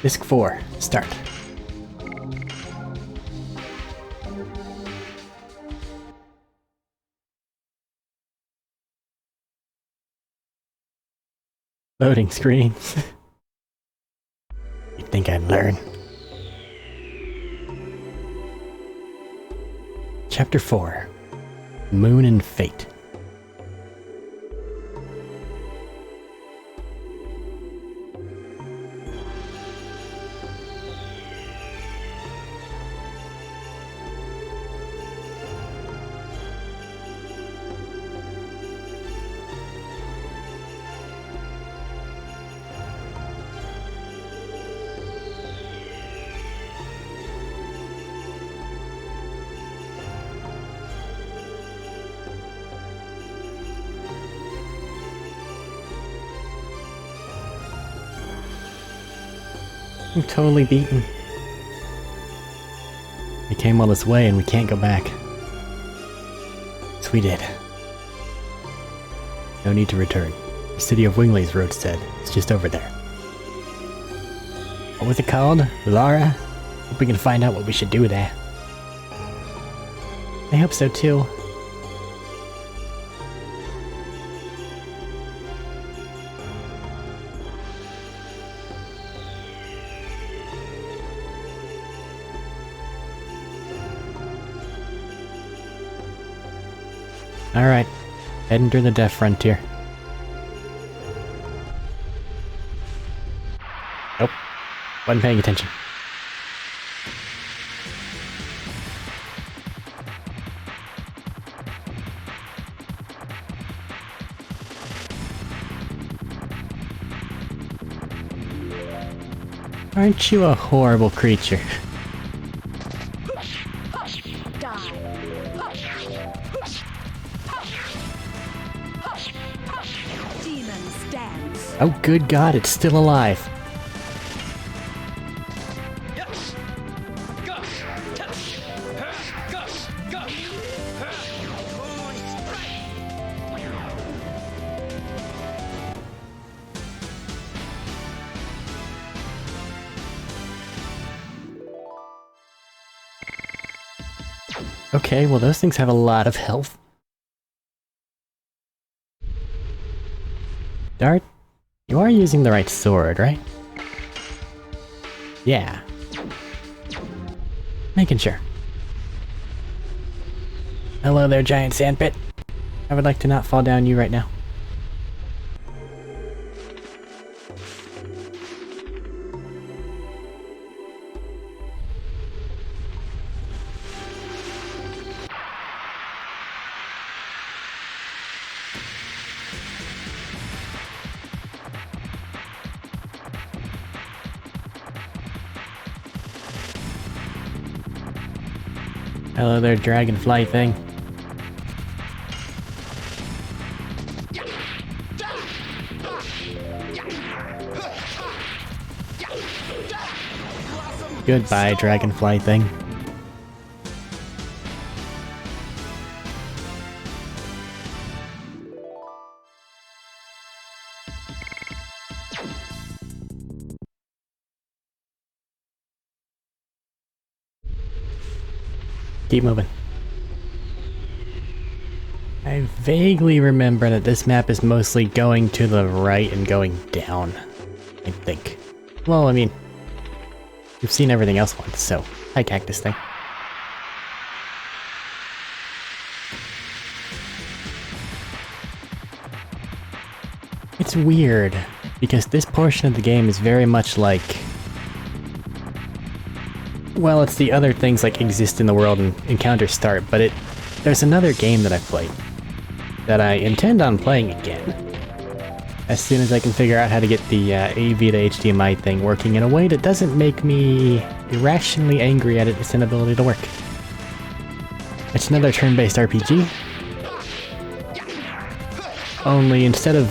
Disc 4, start. Loading screens. You'd think I'd learn. Chapter 4, Moon and Fate. I'm totally beaten. We came all this way and we can't go back. So we did. No need to return. The city of Wingley's road said. It's just over there. What was it called? Lara? Hope we can find out what we should do there. I hope so too. Alright, heading through the Death Frontier. Nope, wasn't paying attention. Aren't you a horrible creature? Oh good god, it's still alive. Okay, well those things have a lot of health. Dart? You are using the right sword, right? Yeah. Making sure. Hello there, giant sandpit. I would like to not fall down you right now. Hello there, dragonfly thing. Goodbye, dragonfly thing. Keep moving. I vaguely remember that this map is mostly going to the right and going down, I think. Well, I mean, we've seen everything else once, so hi cactus thing. It's weird, because this portion of the game is very much like... well, it's the other things like exist in the world and encounter start, but there's another game that I've played that I intend on playing again as soon as I can figure out how to get the AV to HDMI thing working in a way that doesn't make me irrationally angry at its inability to work. It's another turn-based RPG, only instead of,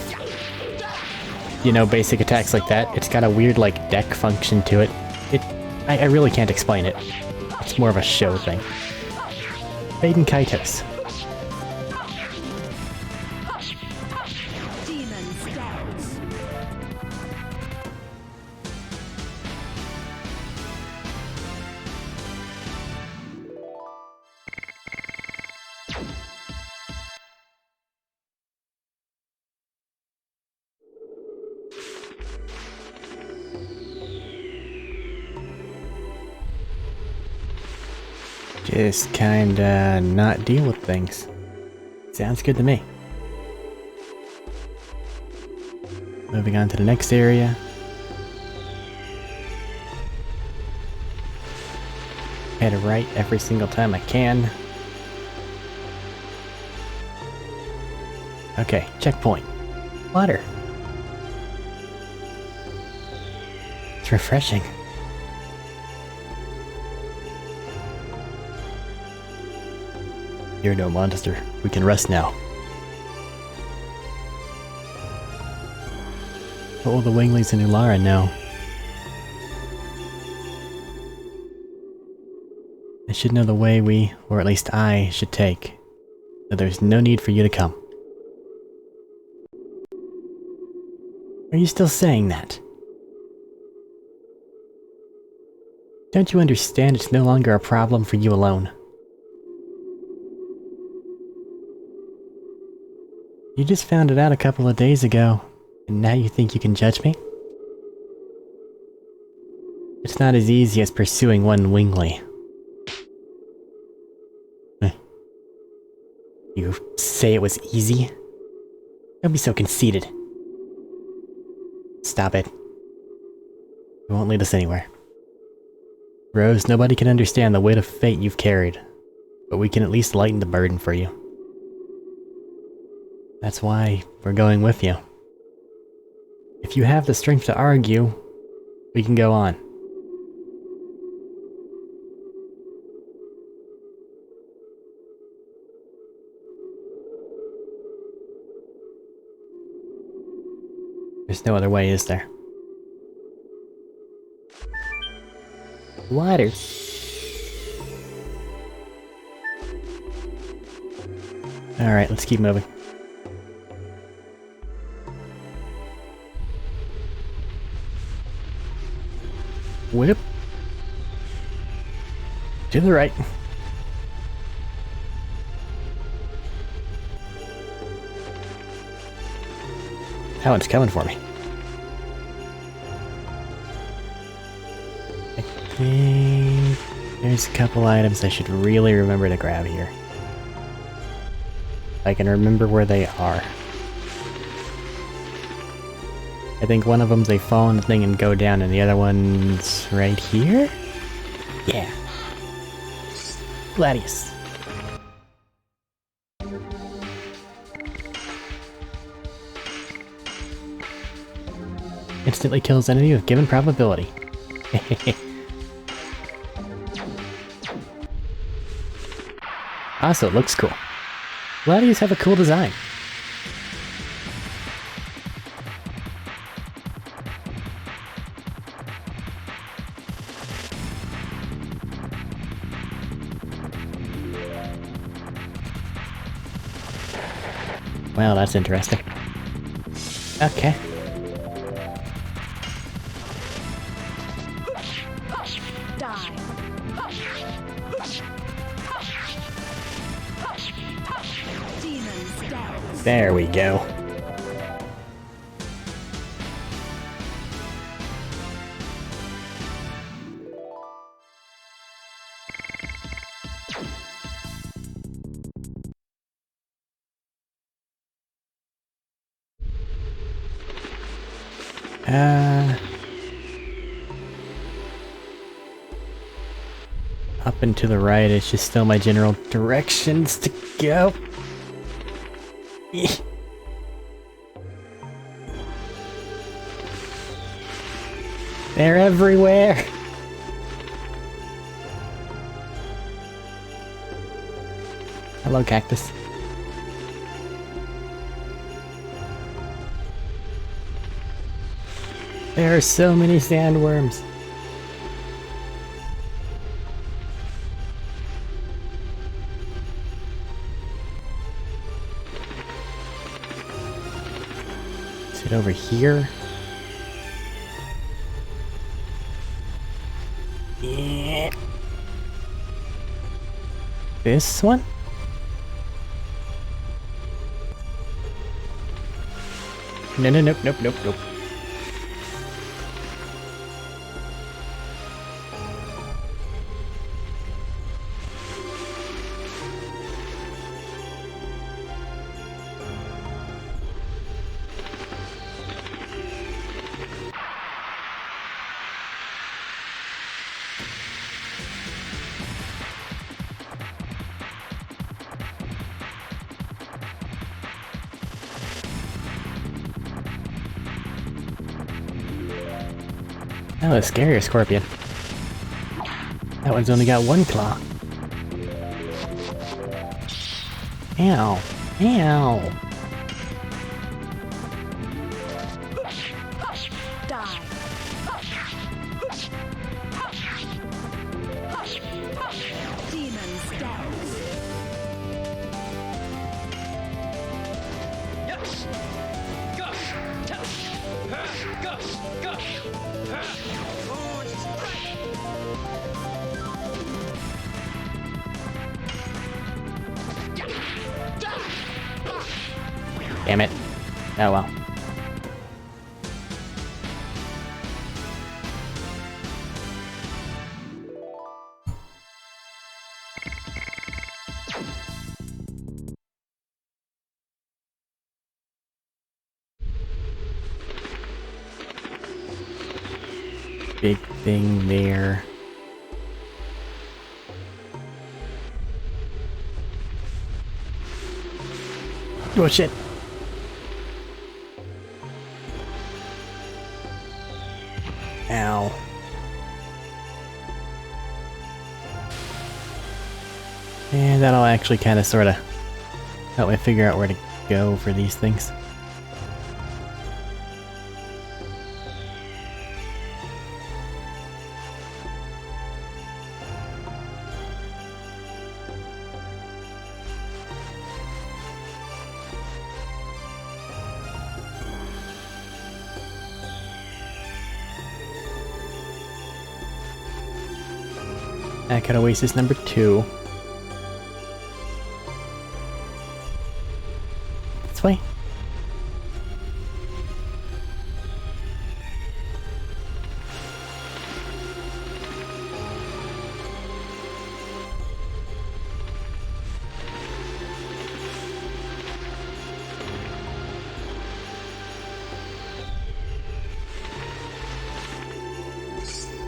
you know, basic attacks like that, it's got a weird like deck function to it. I really can't explain it. It's more of a show thing. Baden Kaitos. Just kinda not deal with things. Sounds good to me. Moving on to the next area. Head right every single time I can. Okay, checkpoint. Water. It's refreshing. You're no monster. We can rest now. What will the Wingleys and Ulara know? I should know the way we, or at least I, should take. So there's no need for you to come. Are you still saying that? Don't you understand it's no longer a problem for you alone? You just found it out a couple of days ago, and now you think you can judge me? It's not as easy as pursuing one Wingley. You say it was easy? Don't be so conceited. Stop it. It won't lead us anywhere. Rose, nobody can understand the weight of fate you've carried, but we can at least lighten the burden for you. That's why we're going with you. If you have the strength to argue, we can go on. There's no other way, is there? Water. Alright, let's keep moving. Whip. To the right. That one's coming for me. I think there's a couple items I should really remember to grab here. I can remember where they are. I think one of them's they fall in the thing and go down, and the other one's right here? Yeah. Gladius. Instantly kills enemy with given probability. Also, it looks cool. Gladius have a cool design. Well, that's interesting. Okay. There we go. Up and to the right, it's just still my general directions to go. They're everywhere! Hello, cactus. There are so many sandworms. Is it over here? Yeah. This one? No, no, nope, nope, nope, nope. Oh, a scarier scorpion. That one's only got one claw. Ow. Ow. Damn it. Oh well. Big thing there. Oh shit. Ow. And that'll actually kind of sort of help me figure out where to go for these things. Back at Oasis number 2. This way.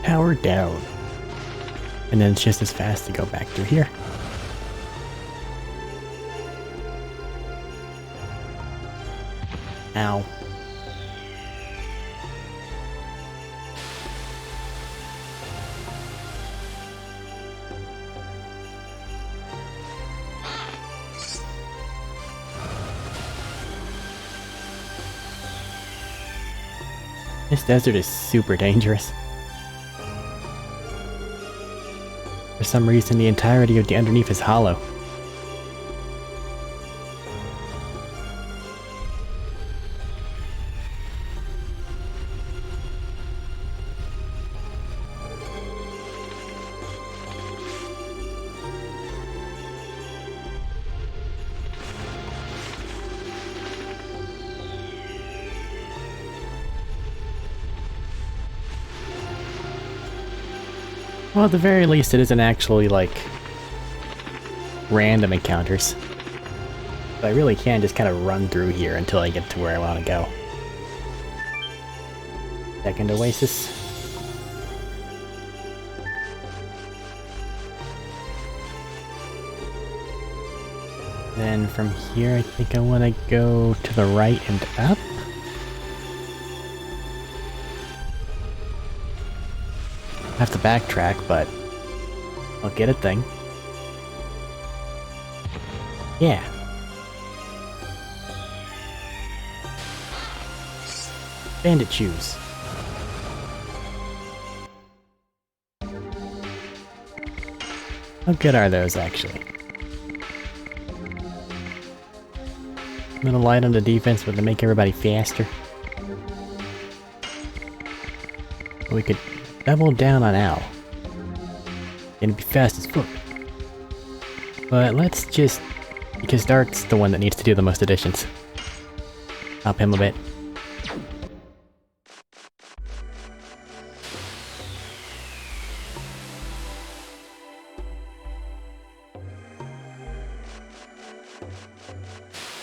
Power down. And then it's just as fast to go back through here. Ow. This desert is super dangerous. For some reason, the entirety of the underneath is hollow. Well, at the very least, it isn't actually, like, random encounters. But I really can just kind of run through here until I get to where I want to go. Second Oasis. Then from here, I think I want to go to the right and up. I have to backtrack, but I'll get a thing. Yeah. Bandit shoes. How good are those, actually? A little light on the defense, but to make everybody faster. We could double down on Al. And be fast as fuck. But let's just... because Dark's the one that needs to do the most additions. Up him a bit.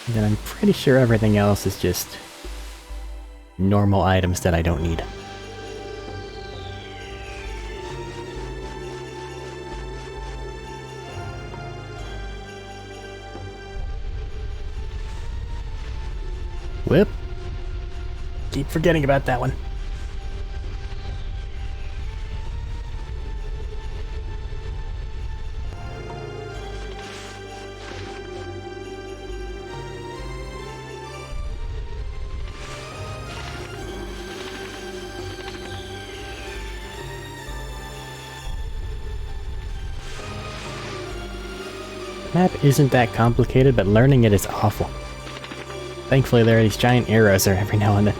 And then I'm pretty sure everything else is just normal items that I don't need. Whip. Keep forgetting about that one. map isn't that complicated, but learning it is awful. Thankfully, there are these giant arrows there every now and then.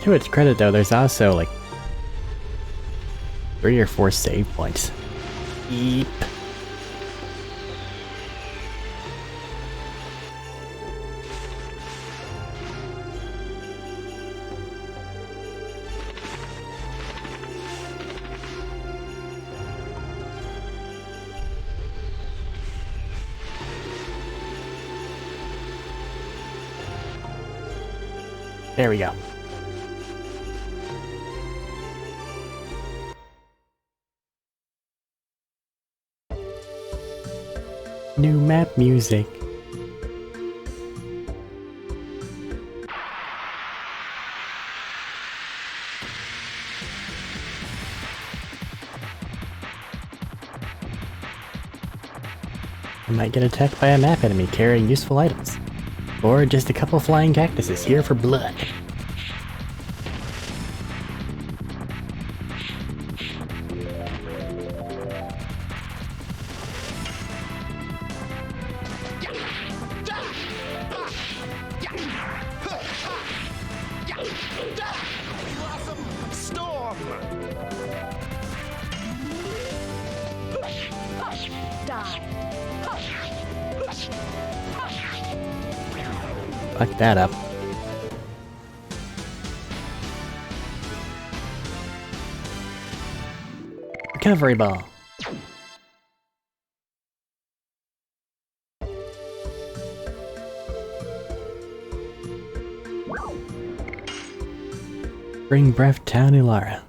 To its credit though, there's also like 3 or 4 save points. Yeep. There we go. New map music. I might get attacked by a map enemy carrying useful items. Or just a couple flying cactuses here for blood. Fuck that up. Recovery ball. Bring breath town Ilara.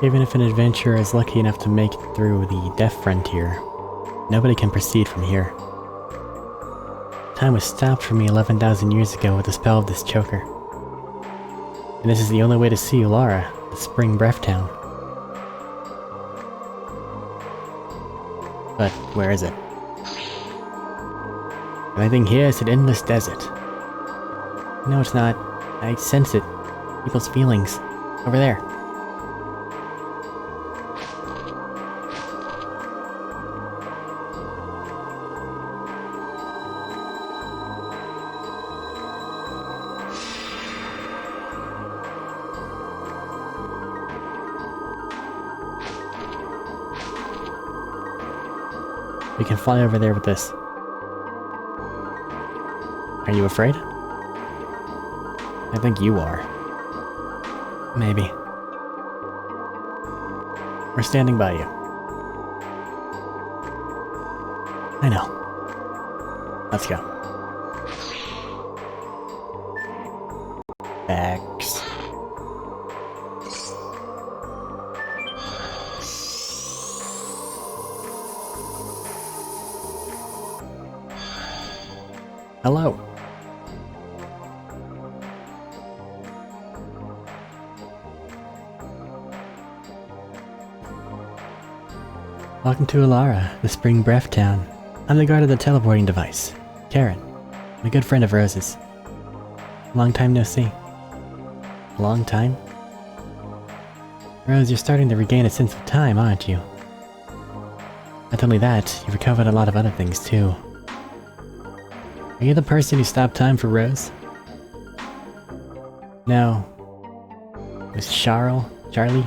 Even if an adventurer is lucky enough to make it through the Death Frontier, nobody can proceed from here. Time was stopped for me 11,000 years ago with the spell of this choker. And this is the only way to see Ulara, the Spring Breath Town. But where is it? The only thing here is an endless desert. No, it's not. I sense it. People's feelings. Over there. We can fly over there with this. Are you afraid? I think you are. Maybe. We're standing by you. I know. Let's go. X. Hello. Welcome to Ilara, the Spring Breath Town. I'm the guard of the teleporting device, Karen. I'm a good friend of Rose's. Long time no see. Long time? Rose, you're starting to regain a sense of time, aren't you? Not only that, you've recovered a lot of other things too. Are you the person who stopped time for Rose? No. It was Charlie? Charlie?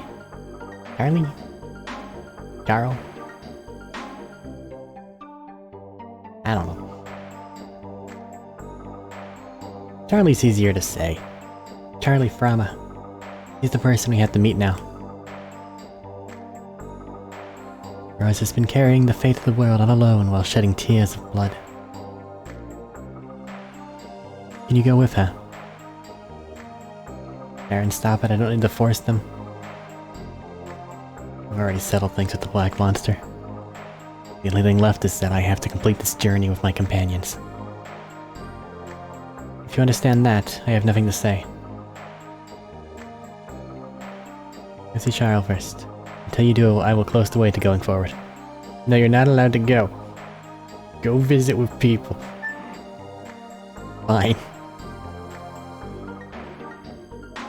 Charles? I don't know. Charlie's easier to say. Charlie Frama. He's the person we have to meet now. Rose has been carrying the fate of the world all alone while shedding tears of blood. Can you go with her? Aaron, stop it, I don't need to force them. I've already settled things with the Black Monster. The only thing left is that I have to complete this journey with my companions. If you understand that, I have nothing to say. Go see Charles first. Until you do, I will close the way to going forward. No, you're not allowed to go. Go visit with people. Fine.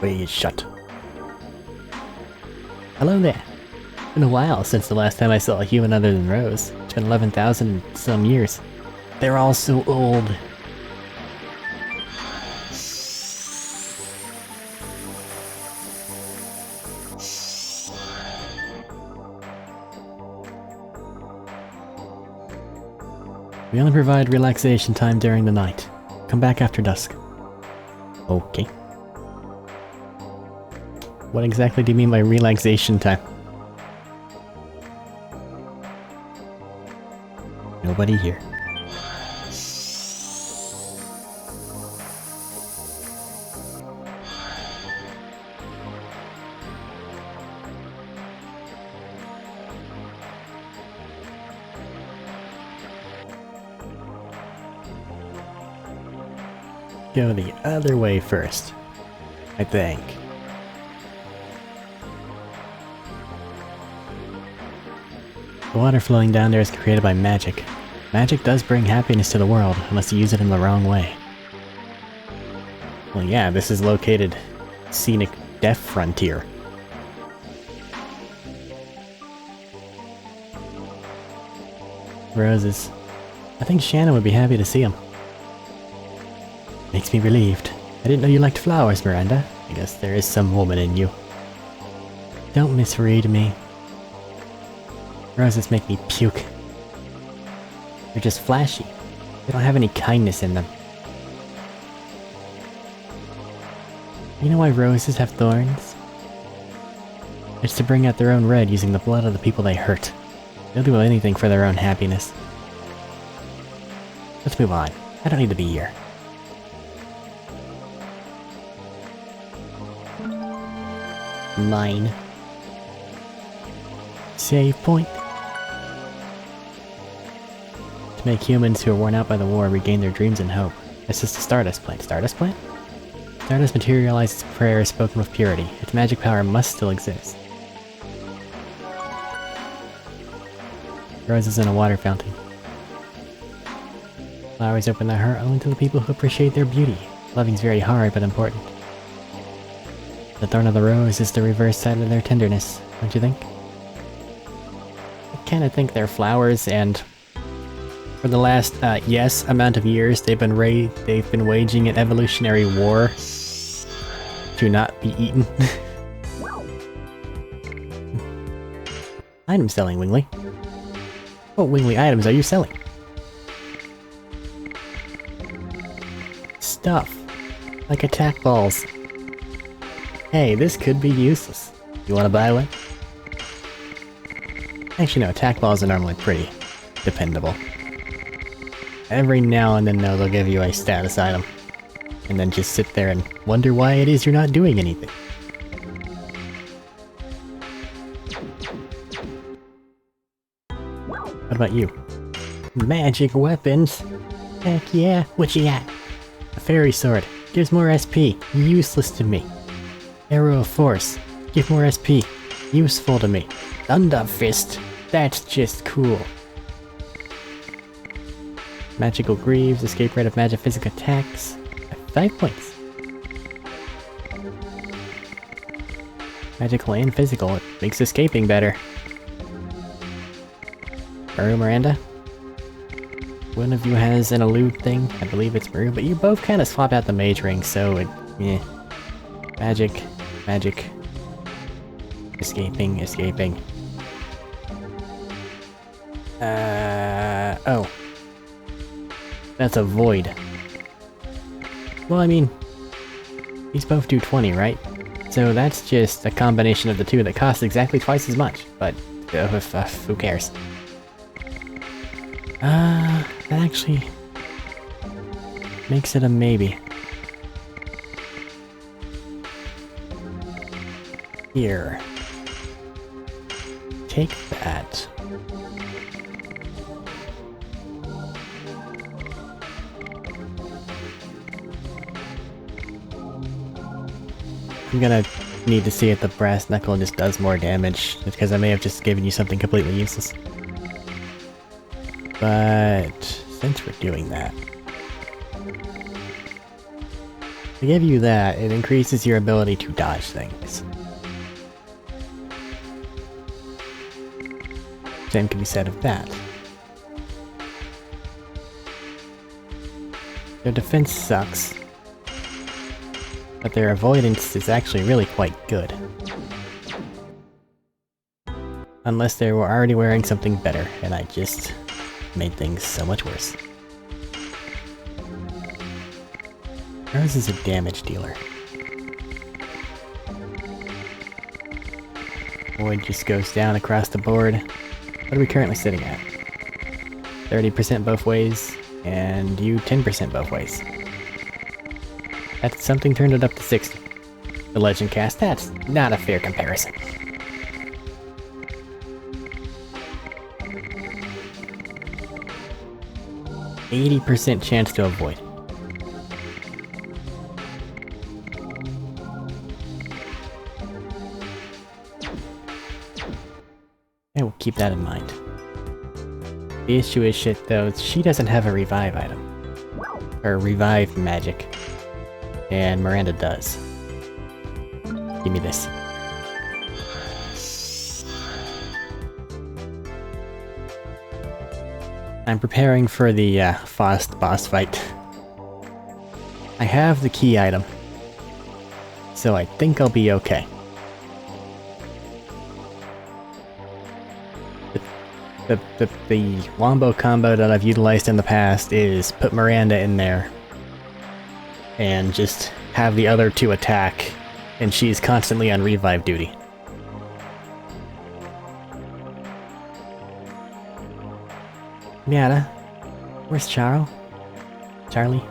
Way is shut. Hello there. It's been a while since the last time I saw a human other than Rose. It's been 11,000 and some years. They're all so old. We only provide relaxation time during the night. Come back after dusk. Okay. What exactly do you mean by relaxation time? Nobody here. Go the other way first, I think. The water flowing down there is created by magic. Magic does bring happiness to the world, unless you use it in the wrong way. Well, yeah, this is located scenic Death Frontier. Roses. I think Shannon would be happy to see them. Makes me relieved. I didn't know you liked flowers, Miranda. I guess there is some woman in you. Don't misread me. Roses make me puke. They're just flashy. They don't have any kindness in them. You know why roses have thorns? It's to bring out their own red using the blood of the people they hurt. They'll do anything for their own happiness. Let's move on. I don't need to be here. Mine. Save point. To make humans who are worn out by the war regain their dreams and hope. This is the Stardust Plant. Stardust Plant? Stardust materializes prayers spoken with purity. Its magic power must still exist. Roses in a water fountain. Flowers open their heart only to the people who appreciate their beauty. Loving's very hard but important. The thorn of the rose is the reverse side of their tenderness, don't you think? I kinda think they're flowers, and for the last, amount of years, they've been waging an evolutionary war to not be eaten. Item selling, Wingley. What Wingley items are you selling? Stuff. Like attack balls. Hey, this could be useless. You wanna buy one? Actually no, attack balls are normally pretty dependable. Every now and then though, they'll give you a status item. And then just sit there and wonder why it is you're not doing anything. What about you? Magic weapons? Heck yeah, what you got? A fairy sword. Gives more SP. Useless to me. Arrow of Force. Give more SP. Useful to me. Thunder Fist. That's just cool. Magical Greaves. Escape rate of magic physical attacks. 5 points. Magical and physical. It makes escaping better. Maru, Miranda? One of you has an elude thing. I believe it's Maru, but you both kind of swapped out the mage ring, so it... eh. Magic. Magic. Escaping. Escaping. Oh. That's a void. Well, I mean... these both do 20, right? So that's just a combination of the two that costs exactly twice as much, but... who cares? That actually... makes it a maybe. Here. Take that. I'm gonna need to see if the brass knuckle just does more damage, because I may have just given you something completely useless. But since we're doing that, to give you that, it increases your ability to dodge things. Same can be said of that. Their defense sucks, but their avoidance is actually really quite good. Unless they were already wearing something better, and I just made things so much worse. Hers is a damage dealer. Void just goes down across the board. What are we currently sitting at? 30% both ways, and you 10% both ways. That's something turned it up to 60. The legend cast, that's not a fair comparison. %80 chance to avoid. I will keep that in mind. The issue is shit though, she doesn't have a revive item. Or revive magic. And Miranda does. Give me this. I'm preparing for the Faust boss fight. I have the key item, so I think I'll be okay. The wombo combo that I've utilized in the past is put Miranda in there and just have the other two attack, and she's constantly on revive duty. Miata, where's Charo? Charlie?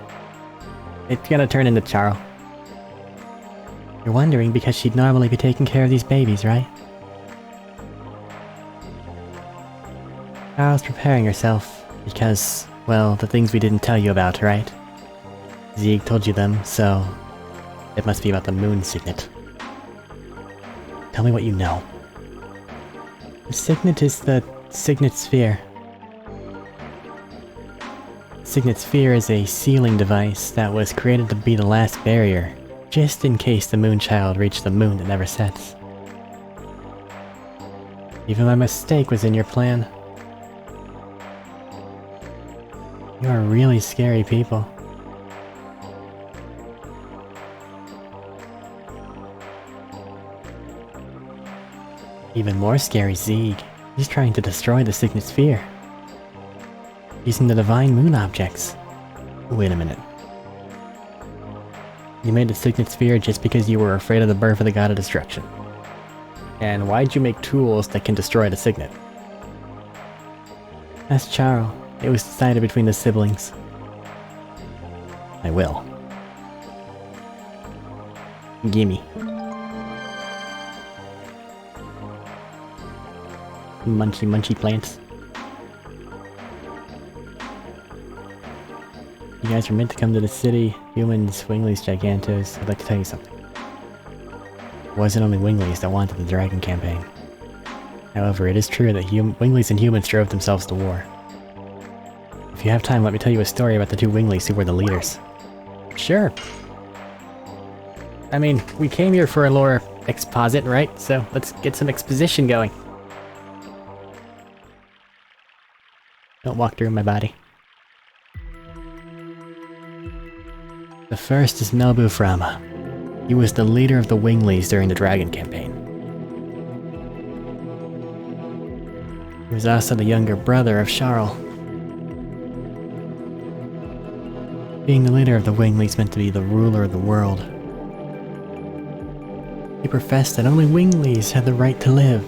It's gonna turn into Charo. You're wondering because she'd normally be taking care of these babies, right? Charo's preparing herself because, well, the things we didn't tell you about, right? Zeeg told you them, so it must be about the moon signet. Tell me what you know. The signet is the signet sphere. Signet Sphere is a sealing device that was created to be the last barrier, just in case the Moonchild reached the moon that never sets. Even my mistake was in your plan. You are really scary people. Even more scary Zeeg. He's trying to destroy the Signet Sphere. Using the divine moon objects. Wait a minute. You made the Signet Sphere just because you were afraid of the birth of the God of Destruction. And why'd you make tools that can destroy the Signet? Ask Charo. It was decided between the siblings. I will. Gimme. Munchy munchy plants. You guys are meant to come to the city. Humans, Winglies, Gigantos. I'd like to tell you something. It wasn't only Winglies that wanted the Dragon campaign. However, it is true that Winglies and humans drove themselves to war. If you have time, let me tell you a story about the two Winglies who were the leaders. Sure. I mean, we came here for a lore exposit, right? So let's get some exposition going. Don't walk through my body. The first is Melbu Frama. He was the leader of the Winglies during the Dragon campaign. He was also the younger brother of Charl. Being the leader of the Winglies meant to be the ruler of the world. He professed that only Winglies had the right to live.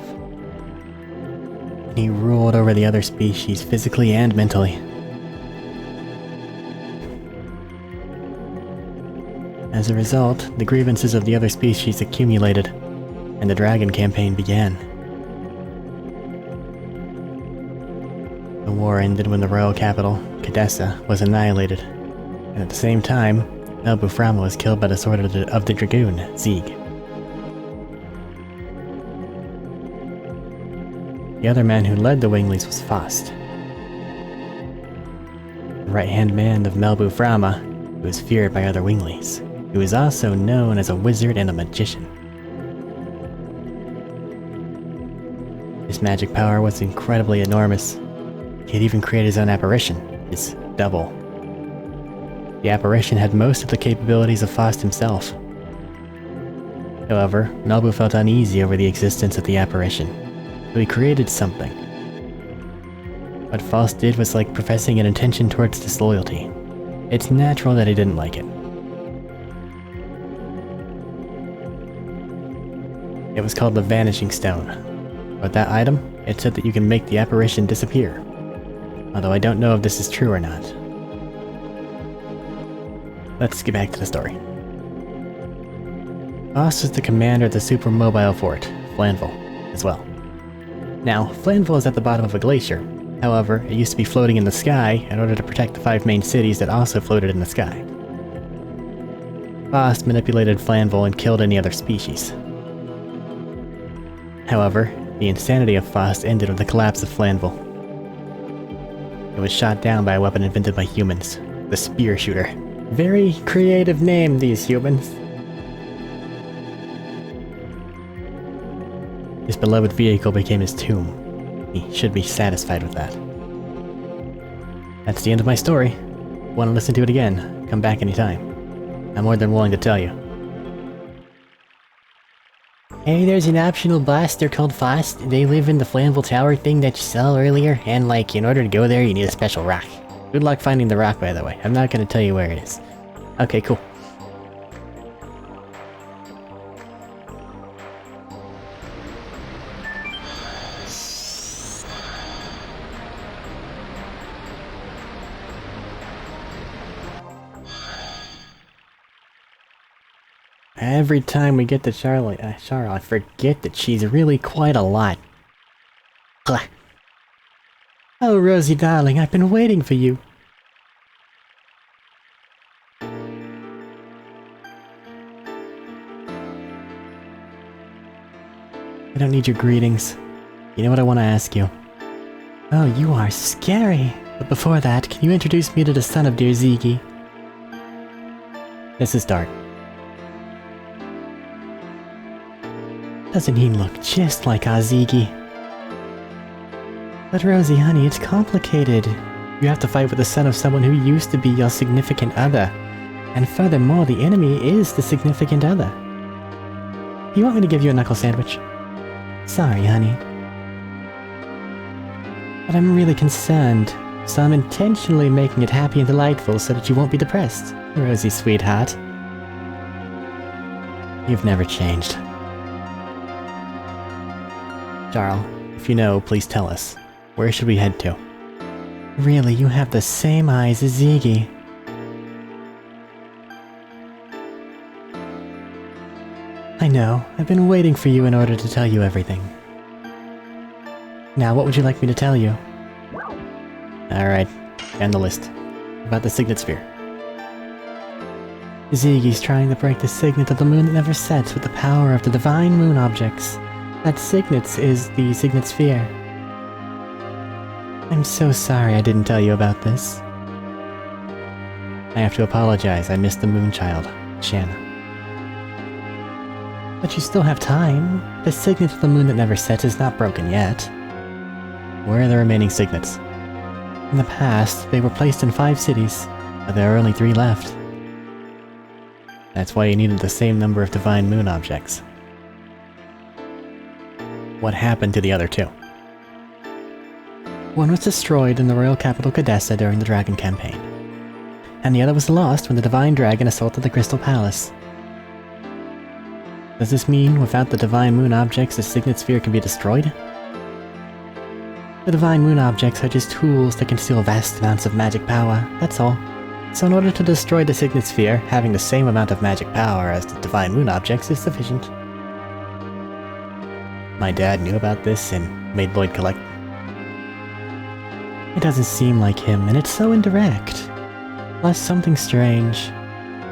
And he ruled over the other species physically and mentally. As a result, the grievances of the other species accumulated, and the Dragon campaign began. The war ended when the royal capital, Cadessa, was annihilated, and at the same time, Melbu Frama was killed by the sword of the Dragoon, Zeeg. The other man who led the Winglies was Faust, the right-hand man of Melbu Frama, who was feared by other Winglies, who was also known as a wizard and a magician. His magic power was incredibly enormous. He had even created his own apparition, his double. The apparition had most of the capabilities of Faust himself. However, Melbu felt uneasy over the existence of the apparition, so he created something. What Faust did was like professing an intention towards disloyalty. It's natural that he didn't like it. It was called the Vanishing Stone. With that item, it said that you can make the apparition disappear. Although I don't know if this is true or not. Let's get back to the story. Faust was the commander of the super mobile fort, Flanville, as well. Now, Flanville is at the bottom of a glacier. However, it used to be floating in the sky in order to protect the 5 main cities that also floated in the sky. Faust manipulated Flanville and killed any other species. However, the insanity of Faust ended with the collapse of Flanville. It was shot down by a weapon invented by humans, the Spear Shooter. Very creative name, these humans. His beloved vehicle became his tomb. He should be satisfied with that. That's the end of my story. Want to listen to it again? Come back anytime. I'm more than willing to tell you. Hey, there's an optional boss, they're called Faust. They live in the Flanville Tower thing that you saw earlier, and like, in order to go there you need a special rock. Good luck finding the rock, by the way. I'm not gonna tell you where it is. Okay, cool. Every time we get to Charlotte, I forget that she's really quite a lot. Ugh. Oh, Rosie darling, I've been waiting for you. I don't need your greetings. You know what I want to ask you? Oh, you are scary. But before that, can you introduce me to the son of dear Ziggy? This is Dart. Doesn't he look just like our Ziggy? But Rosie, honey, it's complicated. You have to fight with the son of someone who used to be your significant other. And furthermore, the enemy is the significant other. You want me to give you a knuckle sandwich? Sorry, honey. But I'm really concerned, so I'm intentionally making it happy and delightful so that you won't be depressed. Rosie, sweetheart. You've never changed. Jarl, if you know, please tell us. Where should we head to? Really, you have the same eyes as Ziggy. I know. I've been waiting for you in order to tell you everything. Now, what would you like me to tell you? Alright, down the list. About the Signet Sphere. Ziggy's trying to break the signet of the moon that never sets with the power of the divine moon objects. That signet is the Signet Sphere. I'm so sorry I didn't tell you about this. I have to apologize, I missed the Moonchild, Shanna. But you still have time. The signet of the moon that never sets is not broken yet. Where are the remaining signets? In the past, they were placed in 5 cities, but there are only 3 left. That's why you needed the same number of divine moon objects. What happened to the other 2? One was destroyed in the royal capital Cadessa during the Dragon campaign, and the other was lost when the Divine Dragon assaulted the Crystal Palace. Does this mean without the Divine Moon objects the Signet Sphere can be destroyed? The Divine Moon objects are just tools that conceal vast amounts of magic power, that's all. So in order to destroy the Signet Sphere, having the same amount of magic power as the Divine Moon objects is sufficient. My dad knew about this and made Lloyd collect them. It doesn't seem like him, and it's so indirect. Plus something strange.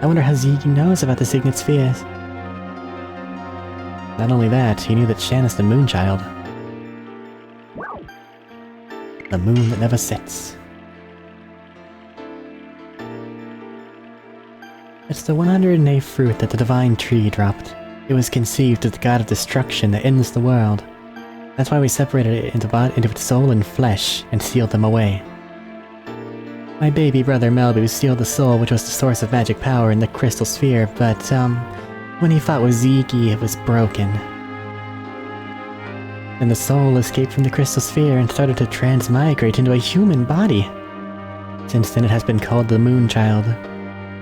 I wonder how Ziggy knows about the Signet Spheres. Not only that, he knew that Shanna's the Moonchild. The moon that never sets. It's the 108th fruit that the divine tree dropped. It was conceived as the god of destruction that ends the world. That's why we separated it into its soul and flesh and sealed them away. My baby brother Melbu sealed the soul, which was the source of magic power in the crystal sphere, but, when he fought with Ziki, it was broken. And the soul escaped from the crystal sphere and started to transmigrate into a human body. Since then it has been called the Moon Child.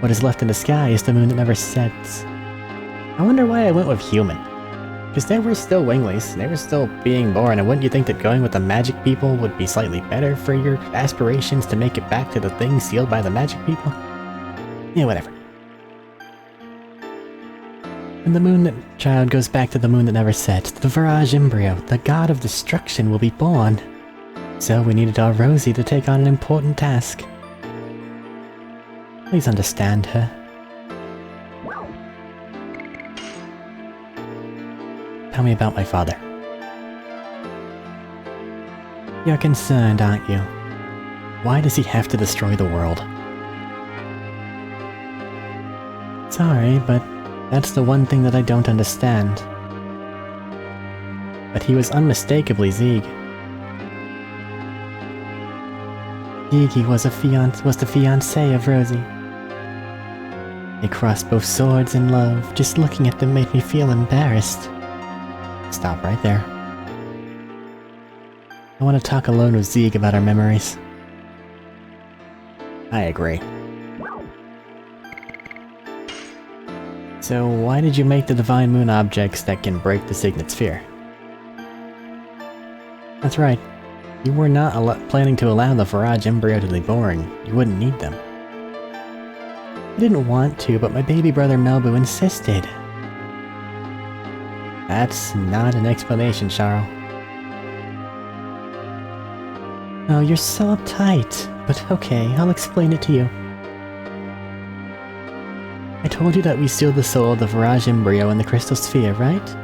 What is left in the sky is the moon that never sets. I wonder why I went with human. Because they were still wingless, they were still being born, and wouldn't you think that going with the magic people would be slightly better for your aspirations to make it back to the thing sealed by the magic people? Yeah, whatever. When the moon child goes back to the moon that never sets, the Virage embryo, the god of destruction, will be born. So we needed our Rosie to take on an important task. Please understand her. Tell me about my father. You're concerned, aren't you? Why does he have to destroy the world? Sorry, but that's the one thing that I don't understand. But he was unmistakably Zieg. Ziggy was the fiancé of Rosie. They crossed both swords in love. Just looking at them made me feel embarrassed. Stop right there. I want to talk alone with Zieg about our memories. I agree. So why did you make the Divine Moon objects that can break the Signet Sphere? That's right. You were not planning to allow the Virage embryo to be born. You wouldn't need them. I didn't want to, but my baby brother Melbu insisted. That's not an explanation, Charles. Oh, you're so uptight. But okay, I'll explain it to you. I told you that we sealed the soul of the Virage embryo in the crystal sphere, right?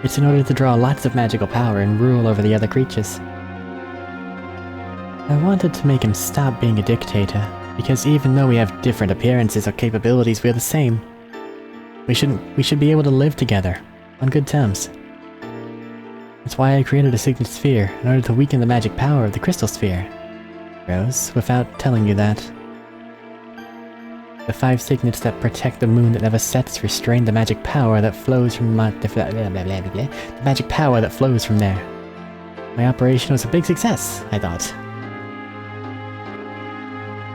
It's in order to draw lots of magical power and rule over the other creatures. I wanted to make him stop being a dictator, because even though we have different appearances or capabilities, we are the same. We should be able to live together, on good terms. That's why I created a Signet Sphere, in order to weaken the magic power of the crystal sphere. Rose, without telling you that. The 5 signets that protect the moon that never sets restrain the magic power that flows from the magic power that flows from there. My operation was a big success, I thought.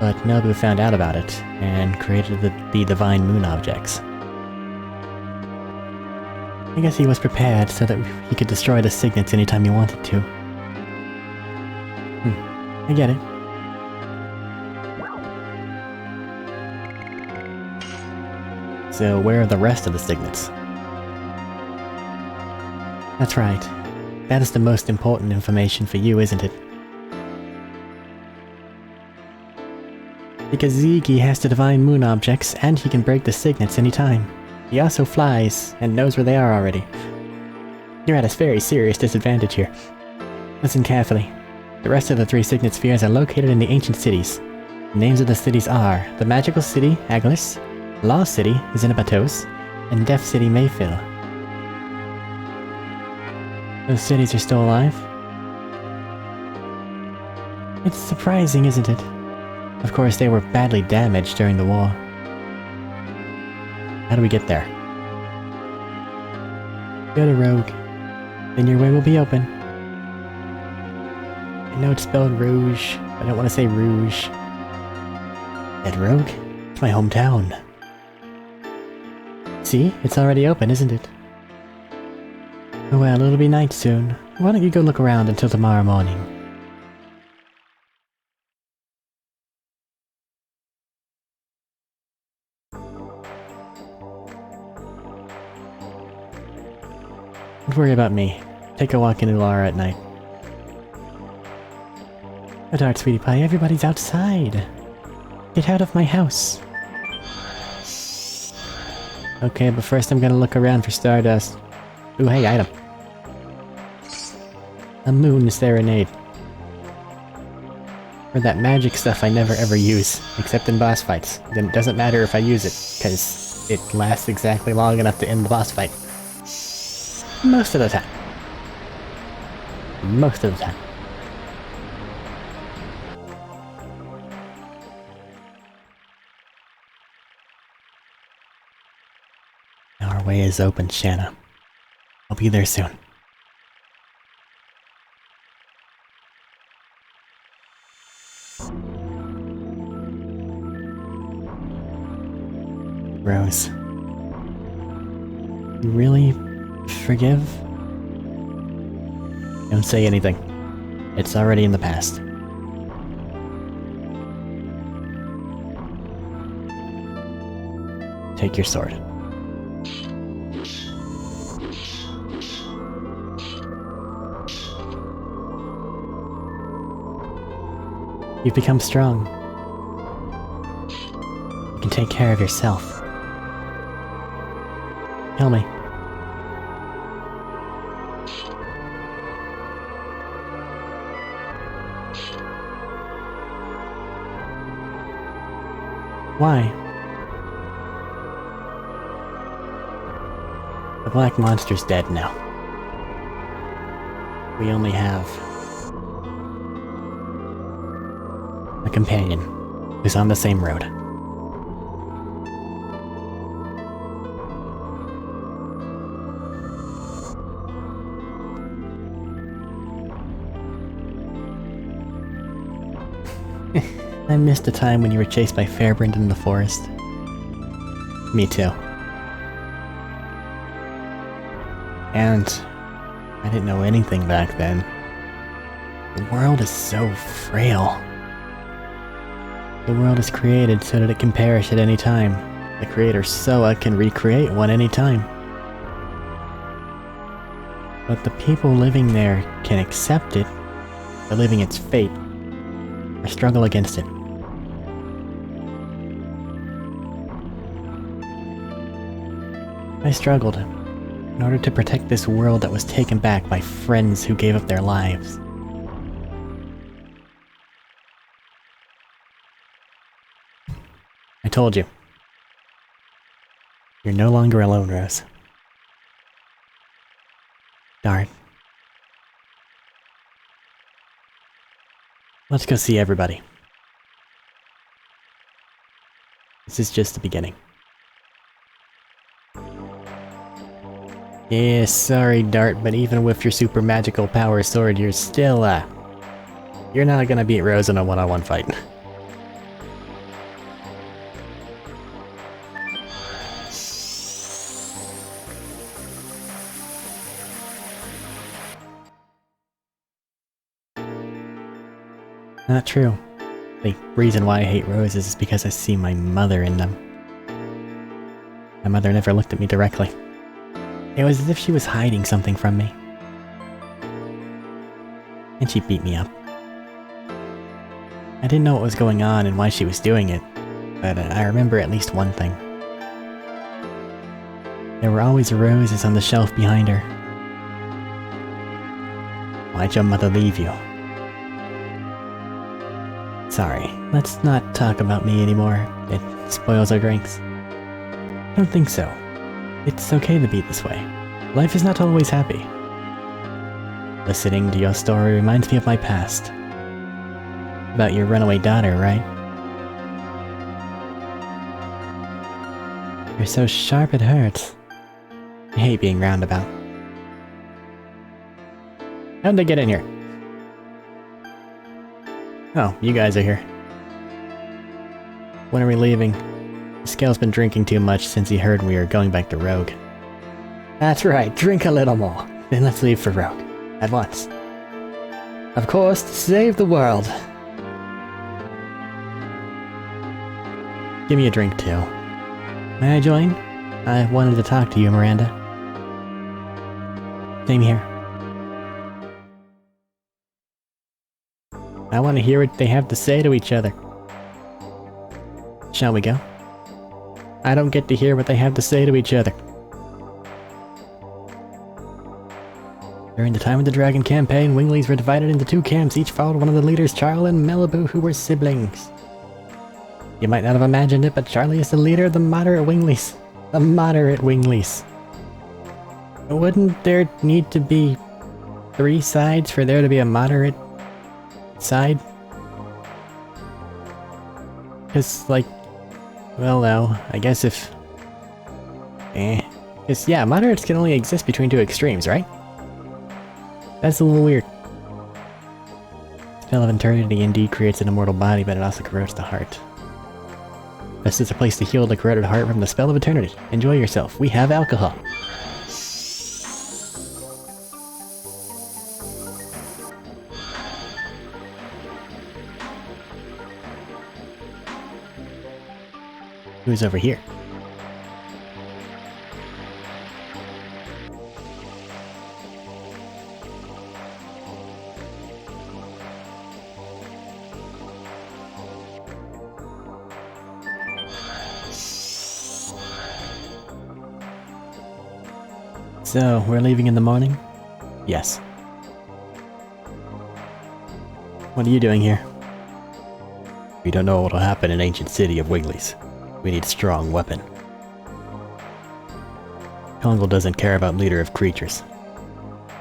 But Melbu found out about it, and created the Divine Moon objects. I guess he was prepared so that he could destroy the signets anytime he wanted to. I get it. So where are the rest of the signets? That's right. That is the most important information for you, isn't it? Because Ziggy has the Divine Moon objects, and he can break the signets anytime. He also flies, and knows where they are already. You're at a very serious disadvantage here. Listen carefully. The rest of the 3 Signet Spheres are located in the ancient cities. The names of the cities are the Magical City, Aglis, Law City, Xenobatos, and Deaf City, Mayfield. Those cities are still alive? It's surprising, isn't it? Of course, they were badly damaged during the war. How do we get there? Go to Rogue. Then your way will be open. I know it's spelled Rouge, but I don't want to say Rouge. At Rogue? It's my hometown. See? It's already open, isn't it? Oh well, it'll be night soon. Why don't you go look around until tomorrow morning? Don't worry about me. Take a walk into Lara at night. Oh darn, sweetie pie, everybody's outside. Get out of my house. Okay, but first I'm gonna look around for Stardust. Ooh, hey, item. A moon serenade. For that magic stuff I never ever use, except in boss fights. Then it doesn't matter if I use it, because it lasts exactly long enough to end the boss fight. Most of the time. Most of the time. Our way is open, Shanna. I'll be there soon. Rose. You really forgive? Don't say anything. It's already in the past. Take your sword. You've become strong. You can take care of yourself. Tell me. Why? The black monster's dead now. We only have a companion who's on the same road. I missed a time when you were chased by Fairbrand in the forest. Me too. And I didn't know anything back then. The world is so frail. The world is created so that it can perish at any time. The creator Soa can recreate one any time. But the people living there can accept it by living its fate, or struggle against it. I struggled in order to protect this world that was taken back by friends who gave up their lives. I told you. You're no longer alone, Rose. Darn. Let's go see everybody. This is just the beginning. Yeah, sorry, Dart, but even with your super magical power sword, you're still, you're not gonna beat Rose in a one-on-one fight. Not true. The reason why I hate roses is because I see my mother in them. My mother never looked at me directly. It was as if she was hiding something from me. And she beat me up. I didn't know what was going on and why she was doing it, but I remember at least one thing. There were always roses on the shelf behind her. Why'd your mother leave you? Sorry, let's not talk about me anymore. It spoils our drinks. I don't think so. It's okay to be this way. Life is not always happy. Listening to your story reminds me of my past. About your runaway daughter, right? You're so sharp it hurts. I hate being roundabout. How'd they get in here? Oh, you guys are here. When are we leaving? Scale's been drinking too much since he heard we were going back to Rogue. That's right, drink a little more. Then let's leave for Rogue. At once. Of course, to save the world. Give me a drink too. May I join? I wanted to talk to you, Miranda. Same here. I want to hear what they have to say to each other. Shall we go? I don't get to hear what they have to say to each other. During the time of the Dragon campaign, Wingleys were divided into two camps, each followed one of the leaders, Charlie and Malibu, who were siblings. You might not have imagined it, but Charlie is the leader of the moderate Wingleys. The moderate Wingleys. Wouldn't there need to be 3 sides for there to be a moderate side? Because, like, well, no, I guess if... Because, yeah, moderates can only exist between 2 extremes, right? That's a little weird. Spell of Eternity indeed creates an immortal body, but it also corrodes the heart. This is a place to heal the corroded heart from the Spell of Eternity. Enjoy yourself. We have alcohol. Who's over here? So, we're leaving in the morning? Yes. What are you doing here? We don't know what will happen in ancient city of Wigleys. We need a strong weapon. Kongo doesn't care about leader of creatures.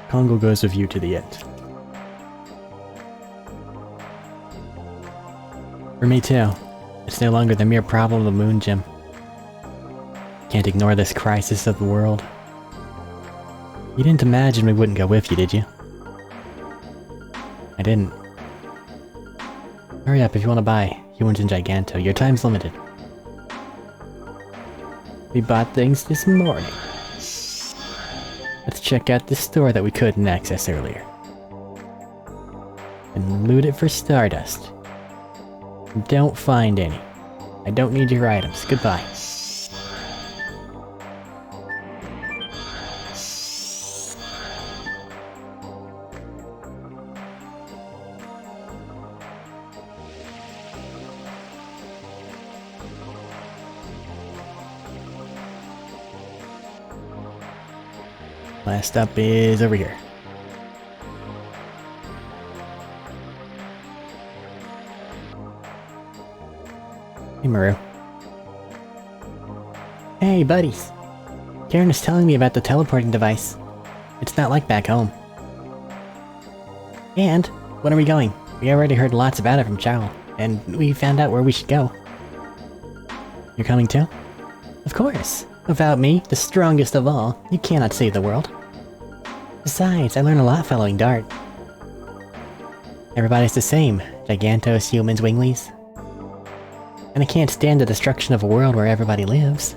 Kongo goes with you to the end. For me too. It's no longer the mere problem of the moon gem. Can't ignore this crisis of the world. You didn't imagine we wouldn't go with you, did you? I didn't. Hurry up if you want to buy Humans in Giganto. Your time's limited. We bought things this morning. Let's check out the store that we couldn't access earlier. And loot it for Stardust. Don't find any. I don't need your items. Goodbye. Last up is over here. Hey, Maru. Hey, buddies. Karen is telling me about the teleporting device. It's not like back home. And, when are we going? We already heard lots about it from Chow, and we found out where we should go. You're coming too? Of course. Without me, the strongest of all, you cannot save the world. Besides, I learn a lot following Dart. Everybody's the same, Gigantos, humans, Wingleys. And I can't stand the destruction of a world where everybody lives.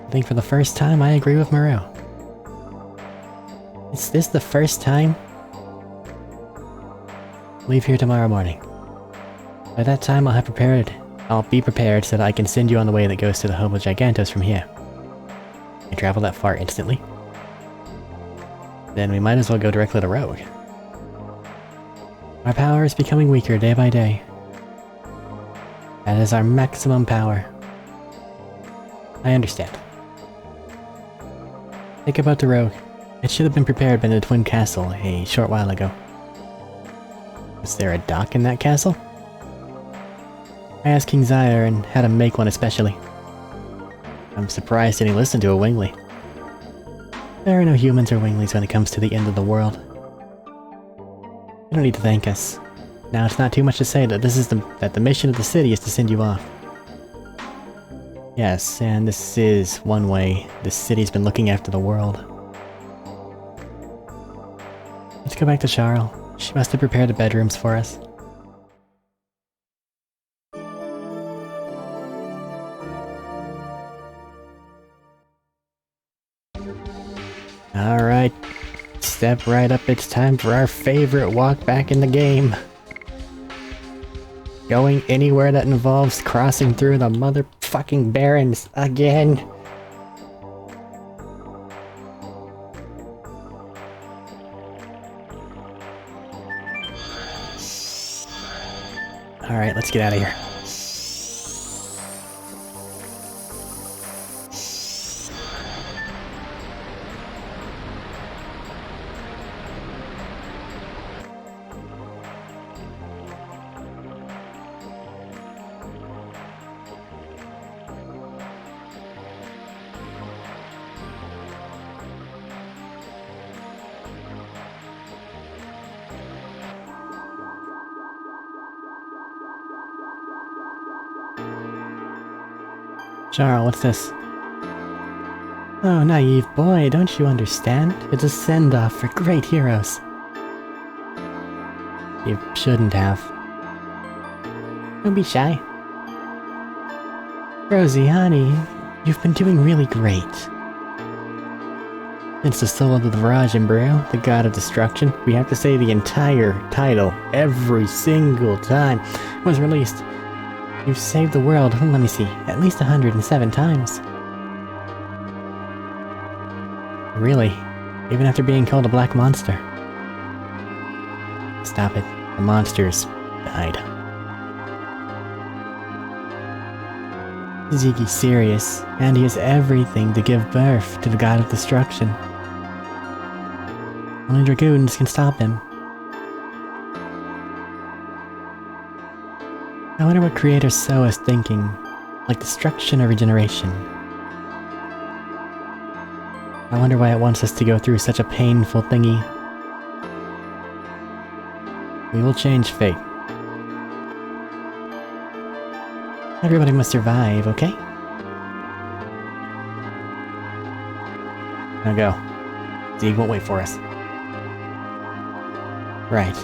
I think for the first time I agree with Maru. Is this the first time? Leave here tomorrow morning. By that time I'll be prepared so that I can send you on the way that goes to the home of Gigantos from here. I travel that far instantly? Then we might as well go directly to Rogue. Our power is becoming weaker day by day. That is our maximum power. I understand. Think about the Rogue. It should have been prepared by the Twin Castle a short while ago. Was there a dock in that castle? I asked King Zyre and had him make one especially. I'm surprised that he listened to a Wingley. There are no humans or Wingleys when it comes to the end of the world. You don't need to thank us. Now it's not too much to say that the mission of the city is to send you off. Yes, and this is one way this city's been looking after the world. Let's go back to Charles. She must have prepared the bedrooms for us. Alright, step right up, it's time for our favorite walk back in the game. Going anywhere that involves crossing through the motherfucking barrens again. Alright, let's get out of here. Charles, what's this? Oh, naive boy, don't you understand? It's a send-off for great heroes. You shouldn't have. Don't be shy. Rosie, honey, you've been doing really great. It's the soul of the Viraj, the god of destruction. We have to say the entire title every single time it was released. You've saved the world, let me see, at least 107 times. Really? Even after being called a black monster? Stop it. The monsters died. Ziggy's serious, and he has everything to give birth to the god of destruction. Only dragoons can stop him. I wonder what Creator So is thinking, like destruction or regeneration. I wonder why it wants us to go through such a painful thingy. We will change fate. Everybody must survive, okay? Now go. Zeke won't wait for us. Right.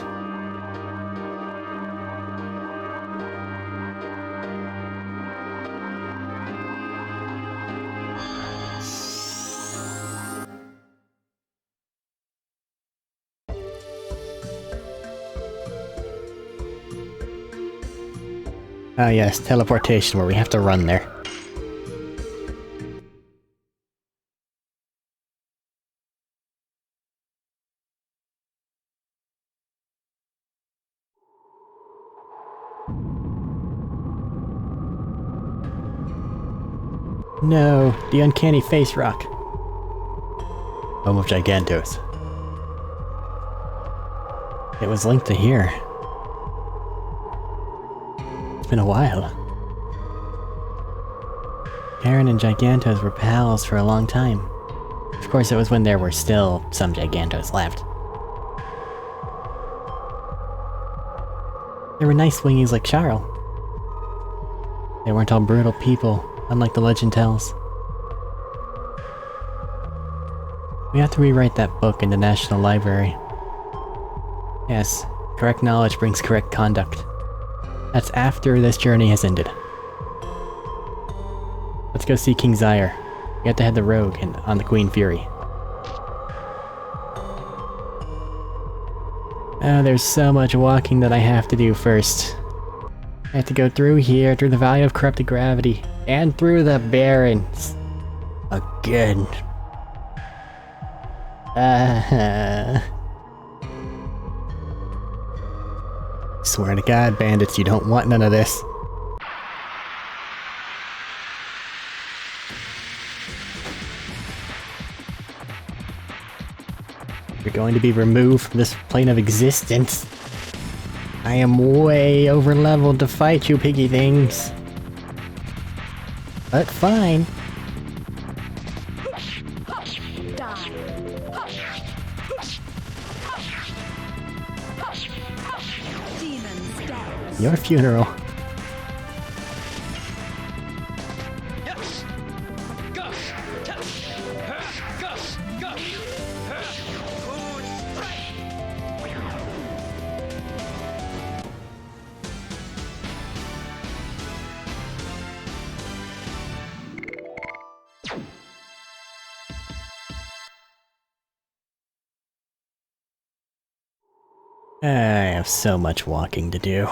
Ah yes, teleportation where we have to run there. No, the uncanny face rock. Home of Gigantos. It was linked to here. It's been a while. Karen and Gigantos were pals for a long time. Of course, it was when there were still some Gigantos left. They were nice wingies like Charles. They weren't all brutal people, unlike the legend tells. We have to rewrite that book in the National Library. Yes, correct knowledge brings correct conduct. That's after this journey has ended. Let's go see King Zaire. We have to head the rogue and on the Queen Fury. Oh, there's so much walking that I have to do first. I have to go through here, through the Valley of Corrupted Gravity, and through the Barrens. Again. Swear to God, bandits, you don't want none of this. You're going to be removed from this plane of existence. I am way over leveled to fight you piggy things. But fine. Your funeral. I have so much walking to do.